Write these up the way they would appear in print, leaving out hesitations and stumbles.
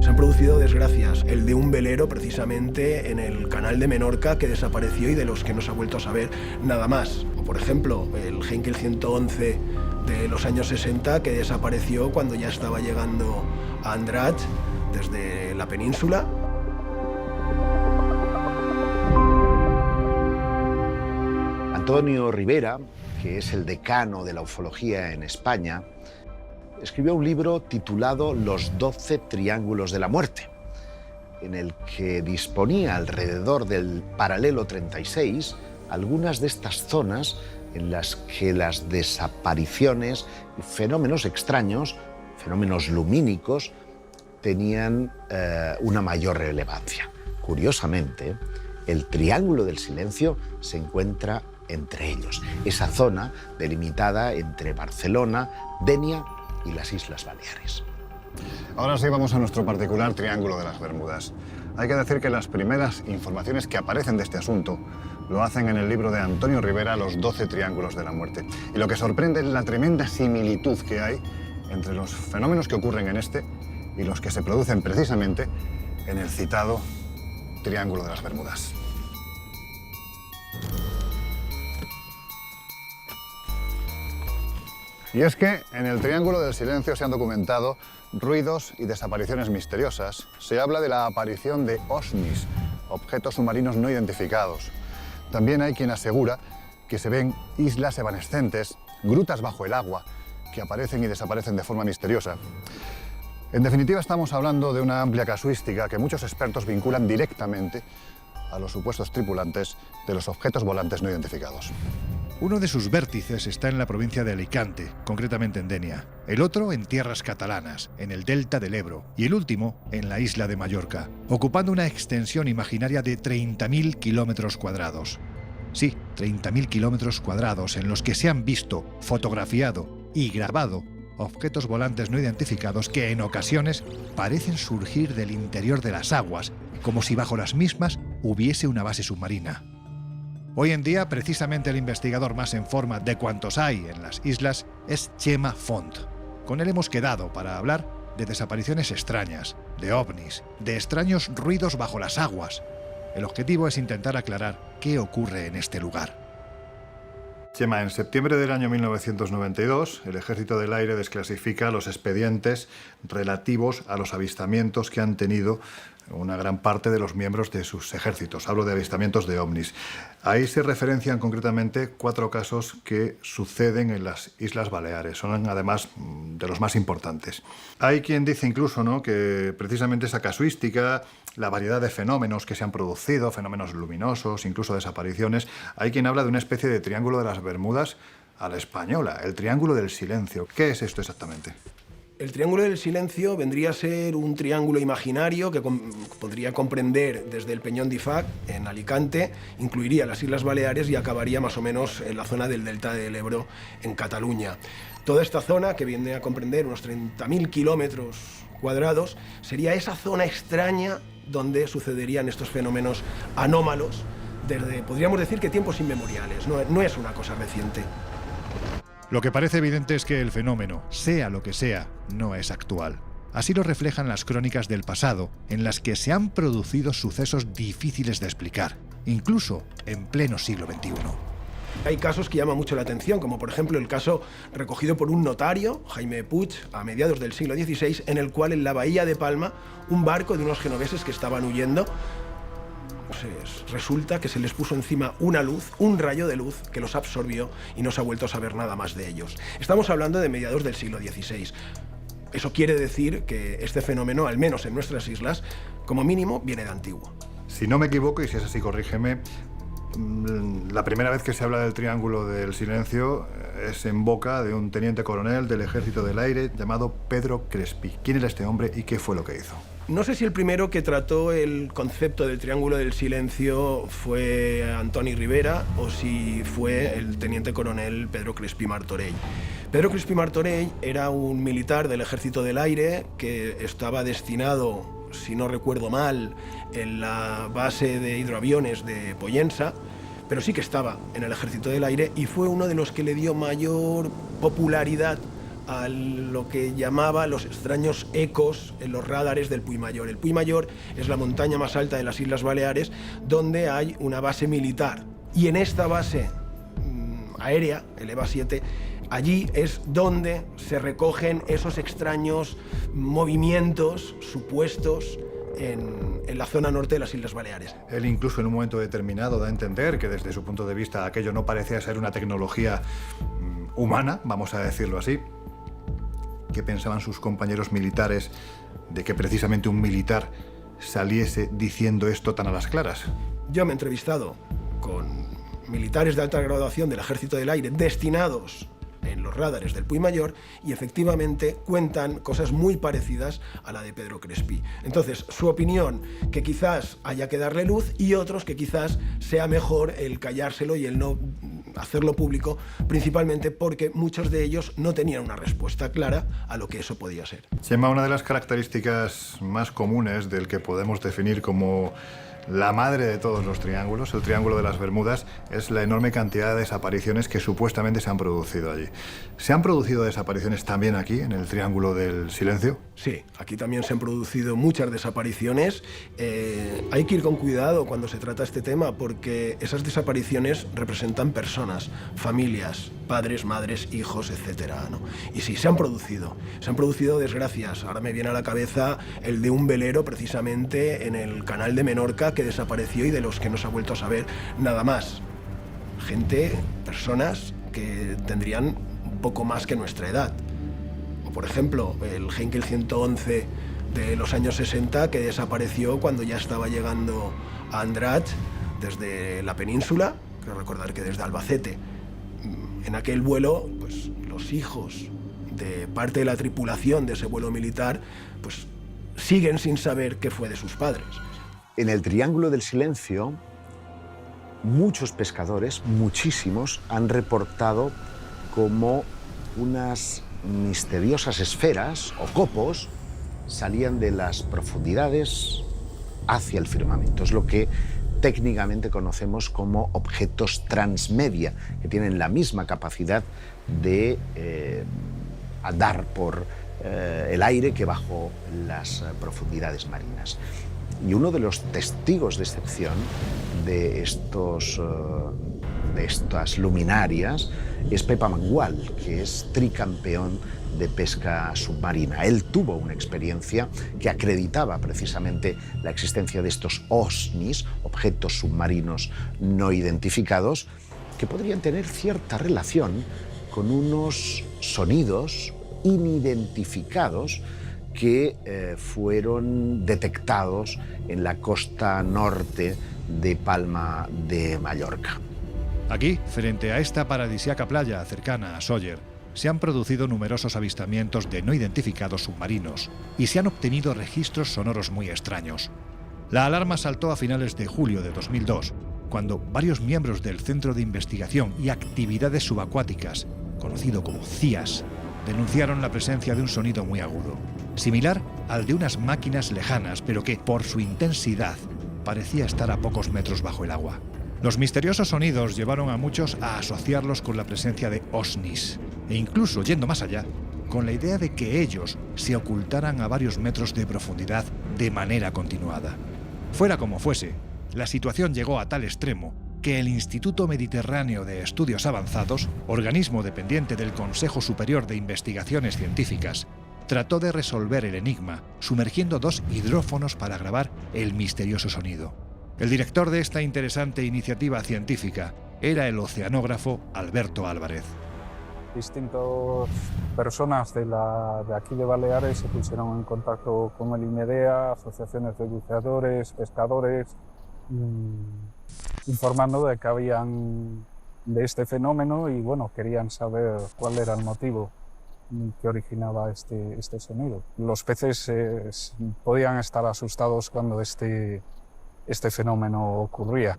Se han producido desgracias, el de un velero precisamente en el canal de Menorca que desapareció y de los que no se ha vuelto a saber nada más. O por ejemplo, el Heinkel 111 de los años 60 que desapareció cuando ya estaba llegando a Andratx desde la península. Antonio Ribera, que es el decano de la ufología en España, escribió un libro titulado Los 12 Triángulos de la Muerte, en el que disponía alrededor del paralelo 36 algunas de estas zonas en las que las desapariciones y fenómenos extraños, fenómenos lumínicos, tenían una mayor relevancia. Curiosamente, el Triángulo del Silencio se encuentra entre ellos, esa zona delimitada entre Barcelona, Denia y las Islas Baleares. Ahora sí vamos a nuestro particular Triángulo de las Bermudas. Hay que decir que las primeras informaciones que aparecen de este asunto lo hacen en el libro de Antonio Ribera, Los 12 Triángulos de la Muerte. Y lo que sorprende es la tremenda similitud que hay entre los fenómenos que ocurren en este y los que se producen precisamente en el citado Triángulo de las Bermudas. Y es que en el Triángulo del Silencio se han documentado ruidos y desapariciones misteriosas. Se habla de la aparición de OVNIs, objetos submarinos no identificados. También hay quien asegura que se ven islas evanescentes, grutas bajo el agua, que aparecen y desaparecen de forma misteriosa. En definitiva, estamos hablando de una amplia casuística que muchos expertos vinculan directamente a los supuestos tripulantes de los objetos volantes no identificados. Uno de sus vértices está en la provincia de Alicante, concretamente en Denia. El otro en tierras catalanas, en el delta del Ebro. Y el último en la isla de Mallorca, ocupando una extensión imaginaria de 30.000 kilómetros cuadrados. Sí, 30.000 kilómetros cuadrados en los que se han visto, fotografiado y grabado objetos volantes no identificados que en ocasiones parecen surgir del interior de las aguas, como si bajo las mismas hubiese una base submarina. Hoy en día, precisamente el investigador más en forma de cuantos hay en las islas es Chema Font. Con él hemos quedado para hablar de desapariciones extrañas, de ovnis, de extraños ruidos bajo las aguas. El objetivo es intentar aclarar qué ocurre en este lugar. Chema, en septiembre del año 1992, el Ejército del Aire desclasifica los expedientes relativos a los avistamientos que han tenido una gran parte de los miembros de sus ejércitos. Hablo de avistamientos de ovnis. Ahí se referencian concretamente 4 casos que suceden en las Islas Baleares. Son además de los más importantes. Hay quien dice incluso, ¿no?, que precisamente esa casuística, la variedad de fenómenos que se han producido, fenómenos luminosos, incluso desapariciones, hay quien habla de una especie de Triángulo de las Bermudas a la española, el Triángulo del Silencio. ¿Qué es esto exactamente? El Triángulo del Silencio vendría a ser un triángulo imaginario que podría comprender desde el Peñón d'Ifac, en Alicante, incluiría las Islas Baleares y acabaría más o menos en la zona del delta del Ebro, en Cataluña. Toda esta zona, que viene a comprender unos 30.000 kilómetros cuadrados, sería esa zona extraña donde sucederían estos fenómenos anómalos desde, podríamos decir, que tiempos inmemoriales. No es una cosa reciente. Lo que parece evidente es que el fenómeno, sea lo que sea, no es actual. Así lo reflejan las crónicas del pasado, en las que se han producido sucesos difíciles de explicar, incluso en pleno siglo XXI. Hay casos que llaman mucho la atención, como por ejemplo el caso recogido por un notario, Jaime Puig, a mediados del siglo XVI, en el cual en la bahía de Palma, un barco de unos genoveses que estaban huyendo, resulta que se les puso encima una luz, un rayo de luz que los absorbió y no se ha vuelto a saber nada más de ellos. Estamos hablando de mediados del siglo XVI. Eso quiere decir que este fenómeno, al menos en nuestras islas, como mínimo, viene de antiguo. Si no me equivoco, y si es así, corrígeme, la primera vez que se habla del Triángulo del Silencio es en boca de un teniente coronel del Ejército del Aire llamado Pedro Crespi. ¿Quién era este hombre y qué fue lo que hizo? No sé si el primero que trató el concepto del Triángulo del Silencio fue Antoni Ribera o si fue el teniente coronel Pedro Crespi Martorell. Pedro Crespi Martorell era un militar del Ejército del Aire que estaba destinado, si no recuerdo mal, en la base de hidroaviones de Pollensa, pero sí que estaba en el Ejército del Aire y fue uno de los que le dio mayor popularidad a lo que llamaba los extraños ecos en los radares del Puigmayor. El Puigmayor es la montaña más alta de las Islas Baleares, donde hay una base militar. Y en esta base aérea, el EVA 7, allí es donde se recogen esos extraños movimientos supuestos en la zona norte de las Islas Baleares. Él incluso en un momento determinado da a entender que desde su punto de vista aquello no parecía ser una tecnología humana, vamos a decirlo así. ¿Qué pensaban sus compañeros militares de que precisamente un militar saliese diciendo esto tan a las claras? Yo me he entrevistado con militares de alta graduación del Ejército del Aire destinados en los radares del Puigmayor y efectivamente cuentan cosas muy parecidas a la de Pedro Crespi. Entonces, su opinión, que quizás haya que darle luz, y otros que quizás sea mejor el callárselo y el no hacerlo público, principalmente porque muchos de ellos no tenían una respuesta clara a lo que eso podía ser. Chema, una de las características más comunes del que podemos definir como la madre de todos los triángulos, el Triángulo de las Bermudas, es la enorme cantidad de desapariciones que supuestamente se han producido allí. ¿Se han producido desapariciones también aquí, en el Triángulo del Silencio? Sí, aquí también se han producido muchas desapariciones. Hay que ir con cuidado cuando se trata este tema, porque esas desapariciones representan personas, familias, padres, madres, hijos, etcétera, ¿no? Y sí, se han producido desgracias. Ahora me viene a la cabeza el de un velero precisamente en el canal de Menorca que desapareció y de los que no se ha vuelto a saber nada más. Personas que tendrían un poco más que nuestra edad. O por ejemplo, el Heinkel 111 de los años 60 que desapareció cuando ya estaba llegando a Andratx desde la península, creo recordar que desde Albacete. En aquel vuelo, pues los hijos de parte de la tripulación de ese vuelo militar, pues siguen sin saber qué fue de sus padres. En el Triángulo del Silencio, muchos pescadores, muchísimos, han reportado como unas misteriosas esferas o copos salían de las profundidades hacia el firmamento. Es lo que técnicamente conocemos como objetos transmedia, que tienen la misma capacidad de andar por el aire que bajo las profundidades marinas. Y uno de los testigos de excepción de estas luminarias es Pepa Mangual, que es tricampeón de pesca submarina. Él tuvo una experiencia que acreditaba precisamente la existencia de estos OSNIs, objetos submarinos no identificados, que podrían tener cierta relación con unos sonidos inidentificados que fueron detectados en la costa norte de Palma de Mallorca. Aquí, frente a esta paradisíaca playa cercana a Sóller, se han producido numerosos avistamientos de no identificados submarinos y se han obtenido registros sonoros muy extraños. La alarma saltó a finales de julio de 2002, cuando varios miembros del Centro de Investigación y Actividades Subacuáticas, conocido como CIAS, denunciaron la presencia de un sonido muy agudo, similar al de unas máquinas lejanas, pero que, por su intensidad, parecía estar a pocos metros bajo el agua. Los misteriosos sonidos llevaron a muchos a asociarlos con la presencia de OSNIs, e incluso, yendo más allá, con la idea de que ellos se ocultaran a varios metros de profundidad de manera continuada. Fuera como fuese, la situación llegó a tal extremo que el Instituto Mediterráneo de Estudios Avanzados, organismo dependiente del Consejo Superior de Investigaciones Científicas, trató de resolver el enigma sumergiendo 2 hidrófonos para grabar el misterioso sonido. El director de esta interesante iniciativa científica era el oceanógrafo Alberto Álvarez. Distintas personas de aquí de Baleares se pusieron en contacto con el IMEDEA, asociaciones de buceadores, pescadores, informando de que habían de este fenómeno y bueno, querían saber cuál era el motivo que originaba este sonido. Los peces podían estar asustados cuando este fenómeno ocurría.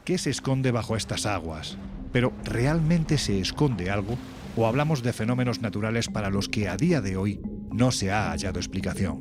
¿Qué se esconde bajo estas aguas? ¿Pero realmente se esconde algo? ¿O hablamos de fenómenos naturales para los que a día de hoy no se ha hallado explicación?